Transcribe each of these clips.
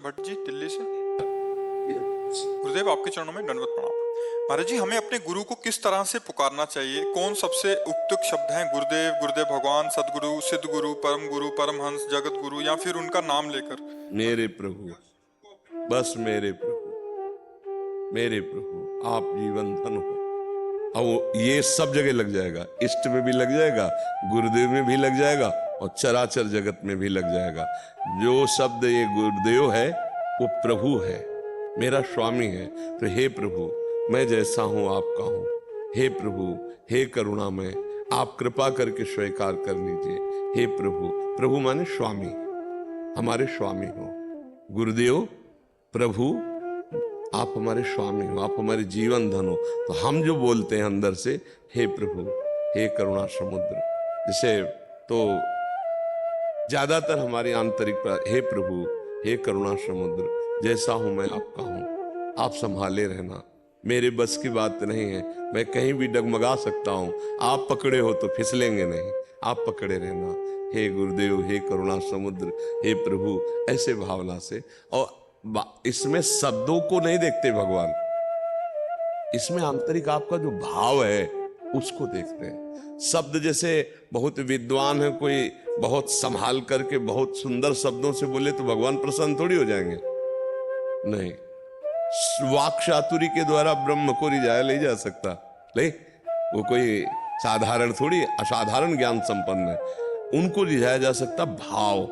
भट्ट जी दिल्ली से। गुरुदेव आपके चरणों में दंडवत प्रणाम। महाराज जी, हमें अपने गुरु को किस तरह से पुकारना चाहिए? कौन सबसे उपयुक्त शब्द हैं? गुरुदेव, गुरुदेव भगवान, सदगुरु, सिद्ध गुरु, परमहंस, जगत गुरु, या फिर उनका नाम लेकर? मेरे प्रभु, बस मेरे प्रभु, मेरे प्रभु, आप जीवन धन हो। अब ये सब जगह लग जाएगा, इष्ट में भी लग जाएगा, गुरुदेव में भी लग जाएगा और चराचर जगत में भी लग जाएगा। जो शब्द ये गुरुदेव है वो प्रभु है, मेरा स्वामी है। तो हे प्रभु, मैं जैसा हूं आपका हूं। हे प्रभु, हे करुणामय, आप कृपा करके स्वीकार कर लीजिए। हे प्रभु, प्रभु माने स्वामी, हमारे स्वामी हो। गुरुदेव, प्रभु, आप हमारे स्वामी हो, आप हमारे जीवन धन हो। तो हम जो बोलते हैं अंदर से, हे प्रभु, हे करुणा समुद्र, जैसे तो ज्यादातर हमारी आंतरिक हे प्रभु, हे करुणा समुद्र, जैसा हूं मैं आपका हूं, आप संभाले रहना। मेरे बस की बात नहीं है, मैं कहीं भी डगमगा सकता हूं, आप पकड़े हो तो फिसलेंगे नहीं, आप पकड़े रहना। हे गुरुदेव, हे करुणा समुद्र, हे प्रभु, ऐसे भावना से। और इसमें शब्दों को नहीं देखते भगवान, इसमें आंतरिक आपका जो भाव है उसको देखते हैं। शब्द जैसे बहुत विद्वान है, कोई बहुत संभाल करके बहुत सुंदर शब्दों से बोले तो भगवान प्रसन्न थोड़ी हो जाएंगे। नहीं, वाक चातुरी के द्वारा ब्रह्म को रिझाया नहीं जा सकता। नहीं, वो कोई साधारण थोड़ी, असाधारण ज्ञान संपन्न है, उनको रिझाया जा सकता भाव,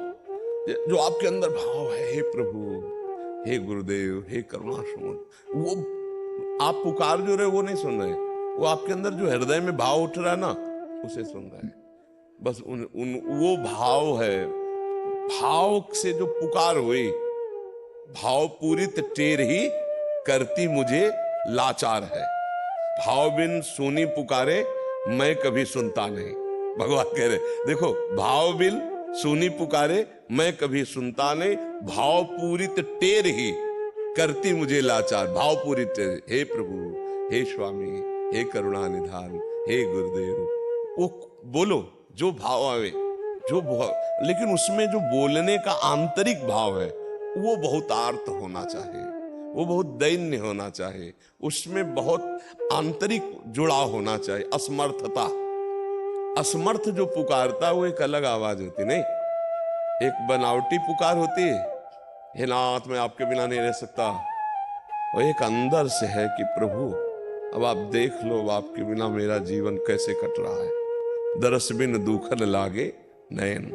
जो आपके अंदर भाव है। हे प्रभु, हे गुरुदेव, हे करुणा समुद्र, वो आप पुकार जो रहे वो नहीं सुन रहे, वो आपके अंदर जो हृदय में भाव उठ रहा है ना, उसे सुन रहे हैं। बस वो भाव है। भाव से जो पुकार हुई, भाव पूरित टेर ही करती मुझे लाचार है। भाव बिन सुनी पुकारे मैं कभी सुनता नहीं, भगवान कह रहे। देखो, भाव बिन सुनी पुकारे मैं कभी सुनता नहीं, भाव पूरित टेर ही करती मुझे लाचार। भाव पूरित टेर, हे प्रभु, हे स्वामी, हे करुणा निधान, हे गुरुदेव, वो बोलो जो भाव आवे, जो भाव, लेकिन उसमें जो बोलने का आंतरिक भाव है वो बहुत आर्त होना चाहिए, वो बहुत दैन्य होना चाहिए, उसमें बहुत आंतरिक जुड़ाव होना चाहिए। असमर्थता, असमर्थ जो पुकारता वो एक अलग आवाज होती, नहीं, एक बनावटी पुकार होती है, हे नाथ मैं आपके बिना नहीं रह सकता। और एक अंदर से है कि प्रभु अब आप देख लो, आपके बिना मेरा जीवन कैसे कट रहा है। दरस बिन दूखन लागे नयन,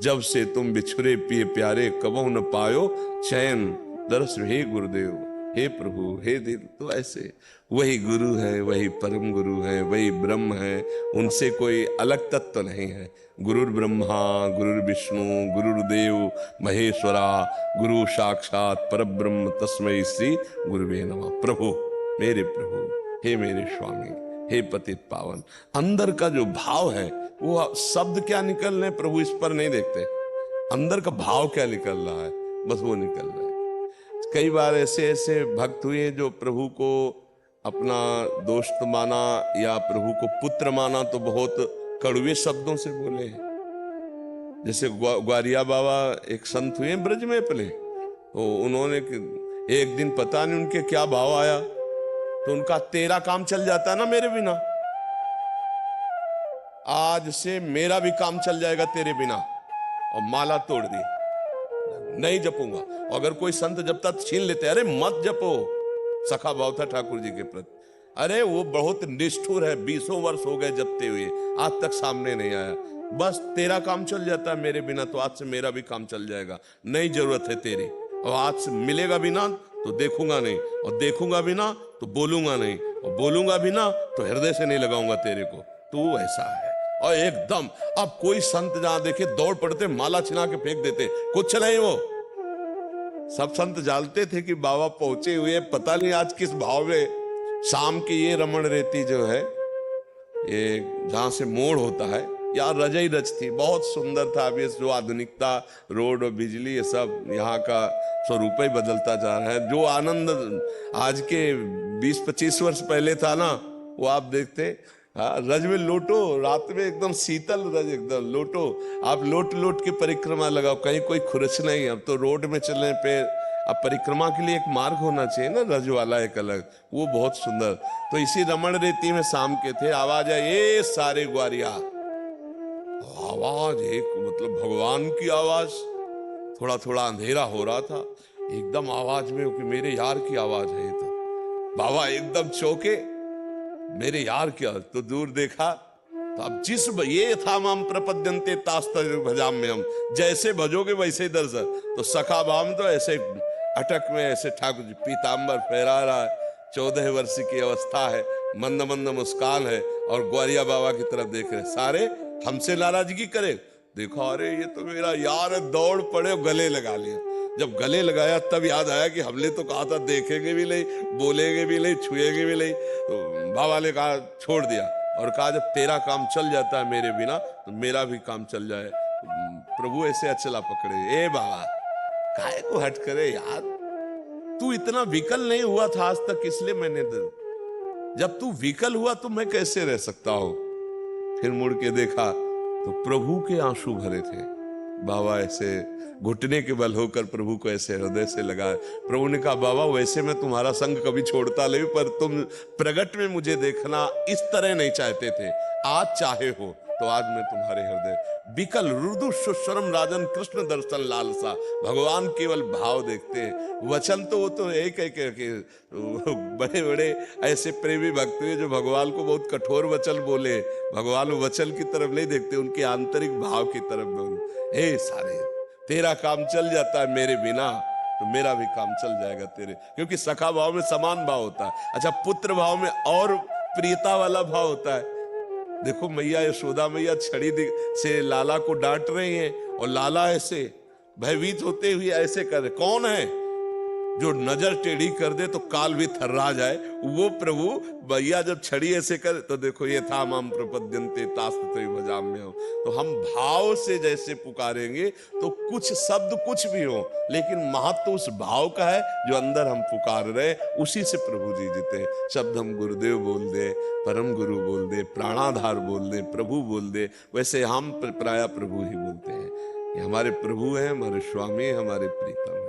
जब से तुम बिछुरे पिए प्यारे, कबहु न पायो चैन। दरस, हे गुरुदेव, हे प्रभु, हे दिल। तो ऐसे वही गुरु है, वही परम गुरु है, वही ब्रह्म है, उनसे कोई अलग तत्व नहीं है। गुरुर ब्रह्मा गुरुर विष्णु गुरुर्देव महेश्वरा, गुरु साक्षात परब्रह्म तस्मै श्री गुरुवे नमः। प्रभु, मेरे प्रभु, हे मेरे स्वामी, हे पतित पावन। अंदर का जो भाव है, वो शब्द क्या निकल रहे प्रभु इस पर नहीं देखते, अंदर का भाव क्या निकल रहा है, बस वो निकल रहा है। कई बार ऐसे ऐसे भक्त हुए जो प्रभु को अपना दोस्त माना या प्रभु को पुत्र माना, तो बहुत कड़वे शब्दों से बोले। जैसे ग्वारिया बाबा एक संत हुए ब्रज में पले, तो उन्होंने एक दिन पता नहीं उनके क्या भाव आया, तो उनका तेरा काम चल जाता है ना मेरे बिना, आज से मेरा भी काम चल जाएगा तेरे बिना, और माला तोड़ दी, नहीं जपूंगा। अगर कोई संत जपता छीन लेते, अरे मत जपो, सखा भाव था ठाकुर जी के प्रति। अरे वो बहुत निष्ठुर है, 20 वर्ष हो गए जपते हुए, आज तक सामने नहीं आया। बस तेरा काम चल जाता है मेरे बिना, तो आज से मेरा भी काम चल जाएगा, नहीं जरूरत है तेरी। और आज से मिलेगा भी ना तो देखूंगा नहीं, और देखूंगा भी ना तो बोलूंगा नहीं, और बोलूंगा भी ना तो हृदय से नहीं लगाऊंगा तेरे को। तू ऐसा है। और एकदम अब कोई संत जहां देखे दौड़ पड़ते, माला छिना के फेंक देते, कुछ नहीं। वो सब संत जानते थे कि बाबा पहुंचे हुए, पता नहीं आज किस भाव में। शाम की ये रमण रेती जो है, ये जहां से मोड़ होता है, यार रजई रच थी, बहुत सुंदर था। अभी जो आधुनिकता, रोड और बिजली, ये सब यहाँ का स्वरूप ही बदलता जा रहा है। जो आनंद आज के 20-25 वर्ष पहले था ना, वो आप देखते। हाँ, रज में लोटो, रात में एकदम शीतल रज, एकदम लोटो, आप लोट लोट के परिक्रमा लगाओ, कहीं कोई खुरच नहीं। अब तो रोड में चलने पे अब परिक्रमा के लिए एक मार्ग होना चाहिए ना, रज वाला एक अलग, वो बहुत सुंदर। तो इसी रमण रेती में शाम के थे, आवाज आई, ये सारे ग्वारिया। आवाज एक मतलब भगवान की आवाज, थोड़ा थोड़ा अंधेरा हो रहा था, एकदम आवाज में कि मेरे यार की आवाज है। तो बाबा एकदम चौके, मेरे यार की आवाज। तो दूर देखा तो अब ये था मम प्रपद्यन्ते तास्तर भजाम में, हम जैसे भजोगे वैसे ही दर्शन। तो सखा भाम तो ऐसे अटक में ऐसे ठाकुर जी पीताम्बर फहरा रहा है, 14 वर्ष की अवस्था है, मंद मंद मुस्कान है, और ग्वारिया बाबा की तरफ देख रहे। सारे हमसे नाराजगी करे, देखो अरे ये तो मेरा यार है, दौड़ पड़े और गले लगा लिया। जब गले लगाया तब याद आया कि हमने तो कहा था देखेंगे भी नहीं, बोलेंगे भी नहीं, छुएंगे भी नहीं। तो बाबा ने कहा छोड़ दिया और कहा जब तेरा काम चल जाता है मेरे बिना तो मेरा भी काम चल जाए। प्रभु ऐसे अचला पकड़े, ए बाबा काहे को हट करे यार, तू इतना विकल नहीं हुआ था आज तक, इसलिए मैंने जब तू विकल हुआ तो मैं कैसे रह सकता हूं। फिर मुड़ के देखा तो प्रभु के आंसू भरे थे। बाबा ऐसे घुटने के बल होकर प्रभु को ऐसे हृदय से लगाए। प्रभु ने कहा बाबा वैसे मैं तुम्हारा संग कभी छोड़ता नहीं, पर तुम प्रगट में मुझे देखना इस तरह नहीं चाहते थे, आज चाहे हो तो आज मैं तुम्हारे हृदय। विकल रुदु सुस्वरम राजन कृष्ण दर्शन लालसा, भगवान केवल भाव देखते हैं, वचन तो वो तो एक बड़े बड़े ऐसे प्रेमी भक्त हुए जो भगवान को बहुत कठोर वचन बोले, भगवान वचन की तरफ नहीं देखते, उनके आंतरिक भाव की तरफ बोले। हे सारे तेरा काम चल जाता है मेरे बिना तो मेरा भी काम चल जाएगा तेरे, क्योंकि सखा भाव में समान भाव होता है। अच्छा पुत्र भाव में और प्रियता वाला भाव होता है। देखो मैया यशोदा मैया छड़ी से लाला को डांट रही हैं और लाला ऐसे भयभीत होते हुए ऐसे कर रहे। कौन है जो नजर टेढ़ी कर दे तो काल भी थर्रा जाए? वो प्रभु भैया जब छड़ी ऐसे कर, तो देखो ये था मम प्रपद्यन्ते तास्ते भजाम्यहम्। तो हम भाव से जैसे पुकारेंगे तो कुछ शब्द कुछ भी हो, लेकिन महत्व उस भाव का है जो अंदर हम पुकार रहे, उसी से प्रभु जी जीते। शब्द हम गुरुदेव बोल दे, परम गुरु बोल दे, प्राणाधार बोल दे, प्रभु बोल दे, वैसे हम प्राय प्रभु ही बोलते हैं। ये हमारे प्रभु हैं, हमारे स्वामी, हमारे प्रीतम।